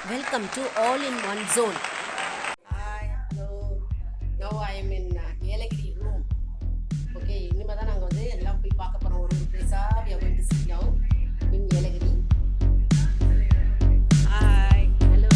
Welcome to All in One Zone. Hi, hello. Now I am in Yelagiri room. Okay, இனிமே தான் நாங்கள் வந்து எல்லாம் போய் பார்க்க போகிறோம். ஒரு பிளேஸாக we are going to see now in Yelagiri. Hi, hello.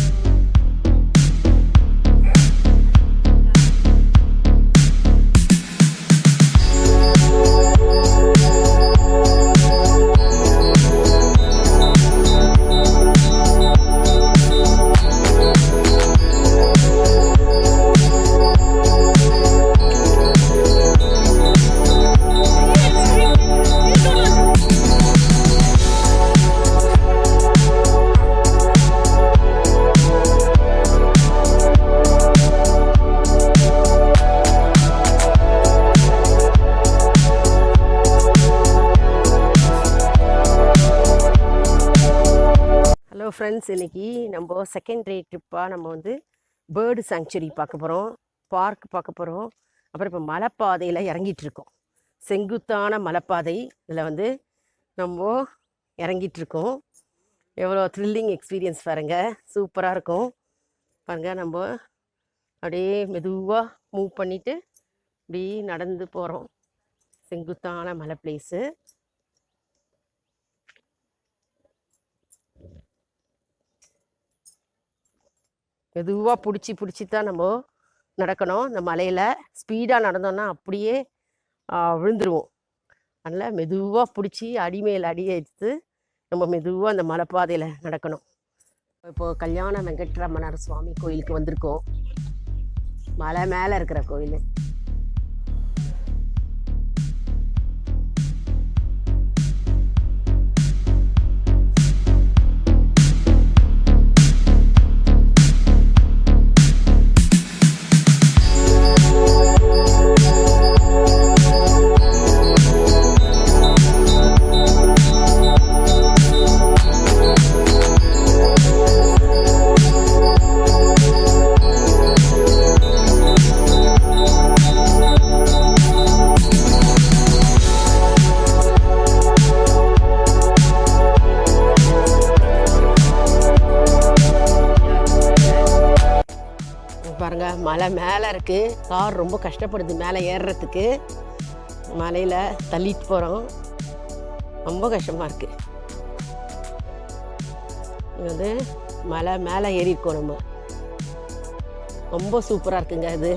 Friends, இன்றைக்கி நம்ம செகண்ட் டே ட்ரிப்பாக நம்ம வந்து பேர்டு சாங்சுரி பார்க்க போகிறோம், பார்க் பார்க்க போகிறோம். அப்புறம் இப்போ மலைப்பாதையில் இறங்கிட்டுருக்கோம். செங்குத்தான மலைப்பாதை இதில் வந்து நம்ம இறங்கிட்டுருக்கோம். எவ்வளோ த்ரில்லிங் எக்ஸ்பீரியன்ஸ் பாருங்கள், சூப்பராக இருக்கும் பாருங்கள். நம்ம அப்படியே மெதுவாக மூவ் பண்ணிவிட்டு அப்படி நடந்து போகிறோம். செங்குத்தான மலை பிளேஸு. மெதுவாக பிடிச்சி தான் நம்ம நடக்கணும். இந்த மலையில் ஸ்பீடாக நடந்தோன்னா அப்படியே விழுந்துருவோம். அதனால் மெதுவாக பிடிச்சி அடிமேல் அடி எடுத்து நம்ம மெதுவாக அந்த மலைப்பாதையில் நடக்கணும். இப்போது கல்யாண வெங்கட்ரமணர் சுவாமி கோயிலுக்கு வந்திருக்கோம். மலை மேலே இருக்கிற கோயில். பாருங்கள், மலை மேலே இருக்குது. கார் ரொம்ப கஷ்டப்படுது மேலே ஏறுறதுக்கு. மலையில் தள்ளிட்டு போகிறோம், ரொம்ப கஷ்டமாக இருக்குது. இது வந்து மலை மேலே ஏறியிருக்கோம் நம்ம. ரொம்ப சூப்பராக இருக்குங்க. இது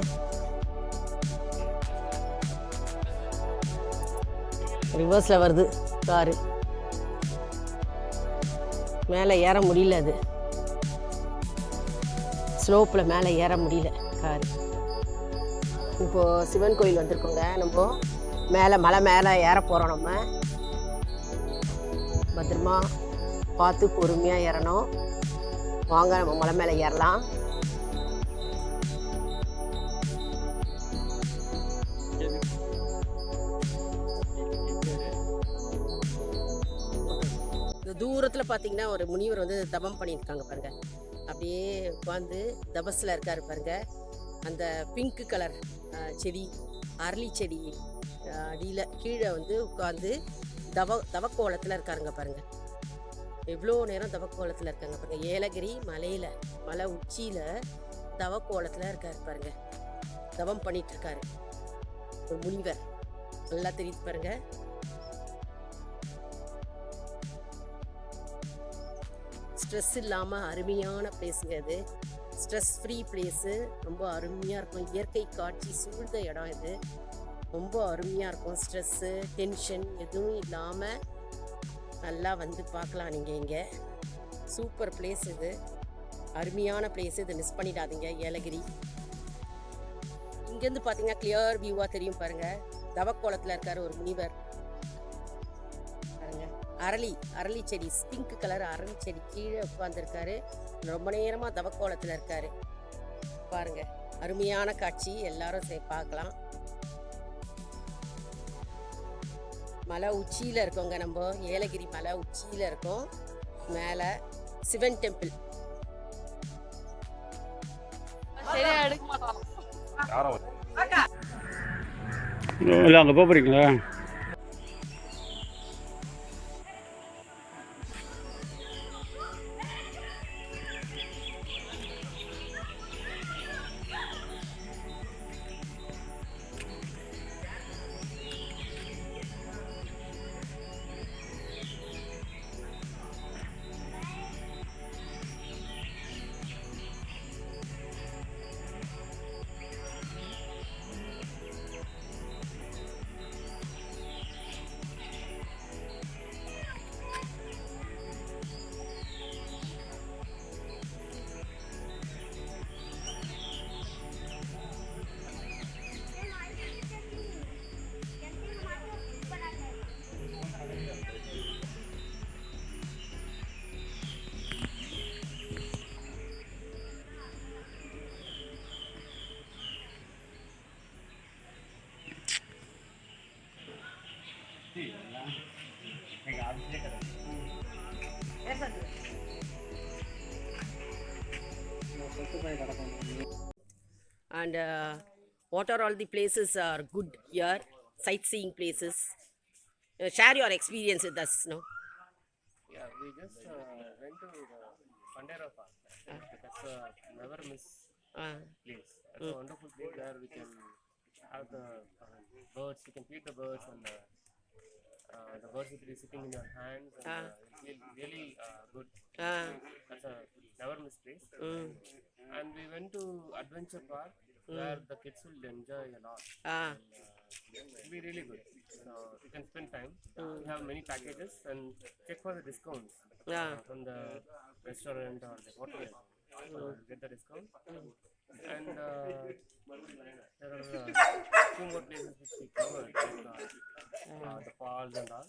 ரிவர்ஸில் வருது காரு. மேலே ஏற முடியல, அது ஸ்லோப்பில் மேலே ஏற முடியல காரு. இப்போது சிவன் கோயில் வந்திருக்கோங்க. நம்ம மேலே மலை மேலே ஏற போகிறோம். நம்ம பத்திரமா பார்த்து பொறுமையாக ஏறணும். வாங்க நம்ம மலை மேலே ஏறலாம். இந்த தூரத்தில் பார்த்தீங்கன்னா ஒரு முனிவர் வந்து தபம் பண்ணியிருக்காங்க பாருங்கள். அப்படியே உட்காந்து தபஸில் இருக்கார் பாருங்க. அந்த பிங்க் கலர் செடி, அரளி செடி அடியில் கீழே வந்து உட்காந்து தவக்கோலத்தில் இருக்காருங்க பாருங்கள். எவ்வளோ நேரம் தவக்கோலத்தில் இருக்காங்க பாருங்கள். ஏலகிரி மலையில், மலை உச்சியில் தவக்கோலத்தில் இருக்கார் பாருங்க. தவம் பண்ணிட்டு இருக்காரு ஒரு முனிவர். நல்லா தெரியுது பாருங்க. ஸ்ட்ரெஸ் இல்லாமல் அருமையான பிளேஸுங்க இது. Stress free place. ரொம்ப அருமையாக இருக்கும். இயற்கை காட்சி சூழ்ந்த இடம் இது. ரொம்ப அருமையாக இருக்கும். ஸ்ட்ரெஸ்ஸு டென்ஷன் எதுவும் இல்லாமல் நல்லா வந்து பார்க்கலாம் நீங்கள். இங்கே சூப்பர் பிளேஸ் இது. அருமையான பிளேஸ் இது. மிஸ் பண்ணிடாதீங்க ஏலகிரி. இங்கேருந்து பார்த்தீங்கன்னா கிளியர் வியூவாக தெரியும் பாருங்கள். தவக்கோலத்தில் இருக்கார் ஒரு முனிவர் பாருங்க. அரளி செடி, பிங்க் கலர் அரளி செடி கீழே உட்காந்துருக்காரு. ரொம்ப நேரமாக தவக்கோலத்தில் இருக்காரு பாருங்க. அருமையான காட்சி. எல்லாரும் பார்க்கலாம். மலை உச்சியில் இருக்கோங்க. நம்ம ஏலகிரி மலை உச்சியில் இருக்கோம். மேலே சிவன் டெம்பிள். அங்கே போகிறீங்களா? And what are all the places are good here? Sightseeing places. Share your experience with us, no? Yeah, we just went to the Pandera Park. That's a never miss place. That's a wonderful place where we can have the birds. You can feed the birds, and the birds will be sitting in your hands, and it feel really good. That's a never miss place. And we went to Adventure Park where the kids will enjoy a lot. It'll be really good. You can spend time. We have many packages and check for the discounts from the restaurant or the hotel. Get the discount. And there are few more places which we covered, like the falls and all.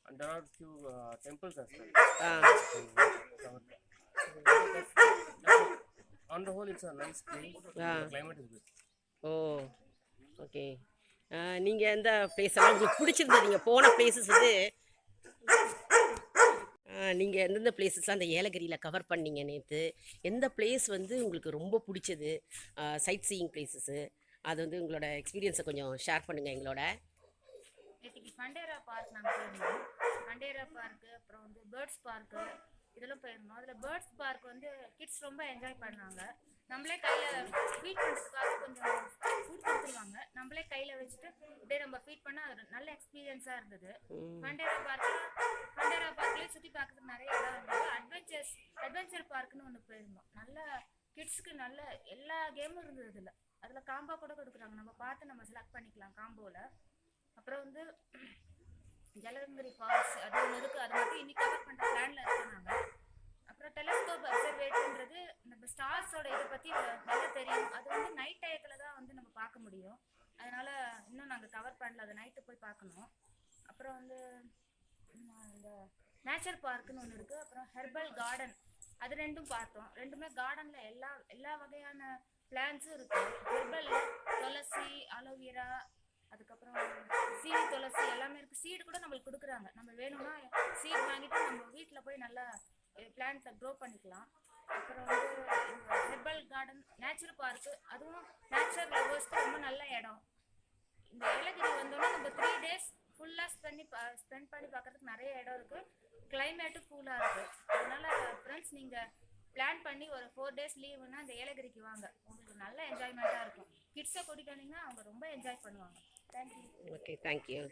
And there are few temples as well. On the whole, it's a nice place. The climate is good. Oh, okay. நீங்கள் எந்த place எல்லாம் உங்களுக்கு பிடிச்சிருந்தது? நீங்கள் போன places வந்து நீங்கள் எந்தெந்த பிளேசஸ்லாம் அந்த ஏலகிரியில் கவர் பண்ணீங்க நேற்று? எந்த பிளேஸ் வந்து உங்களுக்கு ரொம்ப பிடிச்சது? சைட் சீயிங் பிளேசஸ்ஸு அது வந்து உங்களோட எக்ஸ்பீரியன்ஸை கொஞ்சம் ஷேர் பண்ணுங்கள் எங்களோட. நேற்றுக்கு ஃபண்டேரா பார்க் நாங்கள் போயிருந்தோம். ஃபண்டேரா பார்க்கு, அப்புறம் வந்து பேர்ட்ஸ் பார்க்கு, இதெல்லாம் போயிருந்தோம். அதில் பேர்ட்ஸ் பார்க் வந்து கிட்ஸ் ரொம்ப என்ஜாய் பண்ணாங்க. நம்மளே கையில் ஃபீட் பண்ணுறதுக்காக கொஞ்சம் ஃபுட் கொடுத்துருவாங்க. நம்மளே கையில் வச்சுட்டு அப்படியே நம்ம ஃபீட் பண்ணால் அது நல்ல எக்ஸ்பீரியன்ஸாக இருந்தது. ஃபண்டேரா பார்க்லேயே சுற்றி பார்க்கறதுக்கு நிறைய இடம் இருந்தது. அட்வென்ச்சர் பார்க்குன்னு ஒன்று போயிருந்தோம். நல்ல கிட்ஸுக்கு நல்ல எல்லா கேமும் இருந்தது. அதில் காம்போ கூட கொடுக்குறாங்க. நம்ம பார்த்து நம்ம செலக்ட் பண்ணிக்கலாம் காம்போவில். அப்புறம் வந்து யலகிரி ஃபால்ஸ் அது ஒன்று இருக்குது. அது மட்டும் இன்னைக்கு கவர் பண்ணுற பிளானில் இருக்கோம் நாங்கள். அப்புறம் டெலஸ்கோப் அப்சர்வேட்டரின்றது நம்ம ஸ்டார்ஸோட இதை பற்றி நல்லா தெரியும். அது வந்து நைட் டயத்தில் தான் வந்து நம்ம பார்க்க முடியும். அதனால் இன்னும் நாங்கள் கவர் பண்ணல, அதை நைட்டு போய் பார்க்கணும். அப்புறம் வந்து இந்த நேச்சர் பார்க்குன்னு ஒன்று இருக்குது. அப்புறம் ஹெர்பல் கார்டன் அது ரெண்டும் பார்த்தோம். ரெண்டுமே கார்டனில் எல்லா வகையான பிளான்ஸும் இருக்குது. ஹெர்பலில் துளசி, அலோவேரா, அதுக்கப்புறம் சீடு, துளசி எல்லாமே இருக்குது. சீடு கூட நம்மளுக்கு கொடுக்குறாங்க. நம்ம வேணும்னா சீடு வாங்கிட்டு நம்ம வீட்டில் போய் நல்லா பிளான்ட்டை க்ரோ பண்ணிக்கலாம். அப்புறம் வந்து ஹெர்பல் கார்டன், நேச்சர் பார்க்கு, அதுவும் நேச்சர் லவர்ஸ்க்கு ரொம்ப நல்ல இடம். இந்த ஏலகிரி வந்தோன்னா நம்ம 3 days ஃபுல்லாக ஸ்பெண்ட் பண்ணி பார்க்குறதுக்கு நிறைய இடம் இருக்குது. கிளைமேட்டும் கூலாக இருக்குது. அதனால் ஃப்ரெண்ட்ஸ் நீங்கள் பிளான் பண்ணி ஒரு 4 days லீவுன்னா இந்த ஏலகிரிக்கு வாங்க. உங்களுக்கு நல்ல என்ஜாய்மெண்ட்டாக இருக்கும். கிட்ஸை கூட்டிகிட்டு வந்தீங்கன்னா அவங்க ரொம்ப என்ஜாய் பண்ணுவாங்க. தேங்க்யூ. Okay, thank you.